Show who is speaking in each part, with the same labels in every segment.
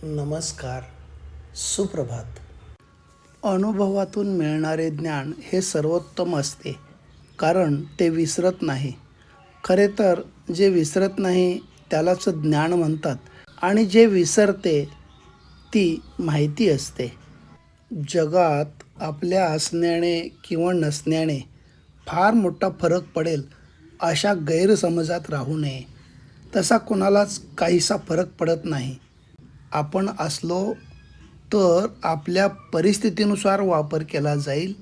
Speaker 1: नमस्कार, सुप्रभात. अनुभवातून मिळणारे ज्ञान हे सर्वोत्तम असते, कारण ते विसरत नाही. खरे तर जे विसरत नाही त्यालाच ज्ञान म्हणतात आणि जे विसरते ती माहिती असते. जगात आपल्या असण्याने किंवा नसण्याने फार मोठा फरक पडेल अशा गैरसमजात राहू नये. तसा कोणालाच काहीसा फरक पडत नाही. आपण असलो तर आपल्या परिस्थितीनुसार वापर केला जाईल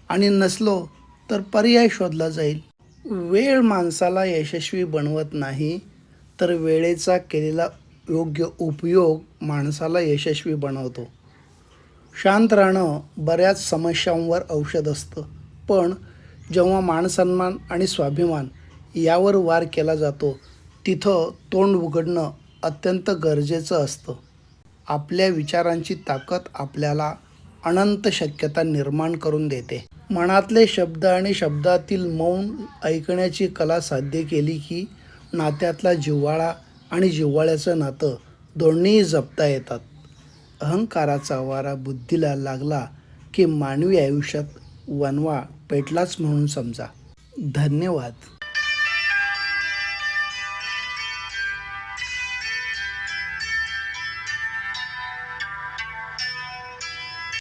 Speaker 1: आणि नसलो तर पर्याय शोधला जाईल. वेळ माणसाला यशस्वी बनवत नाही, तर वेळेचा केलेला योग्य उपयोग माणसाला यशस्वी बनवतो. शांत राहणं बऱ्याच समस्यांवर औषध असतं, पण जेव्हा मानसन्मान आणि स्वाभिमान यावर वार केला जातो तिथं तोंड उघडणं अत्यंत गरजेचं असतं. आपल्या विचारांची ताकद आपल्याला अनंत शक्यता निर्माण करून देते. मनातले शब्द आणि शब्दातील मौन ऐकण्याची कला साध्य केली की नात्यातला जिव्हाळा आणि जिव्हाळ्याचं नातं दोन्ही जपता येतात. अहंकाराचा वारा बुद्धीला लागला की मानवी आयुष्यात वणवा पेटलाच म्हणून समजा. धन्यवाद.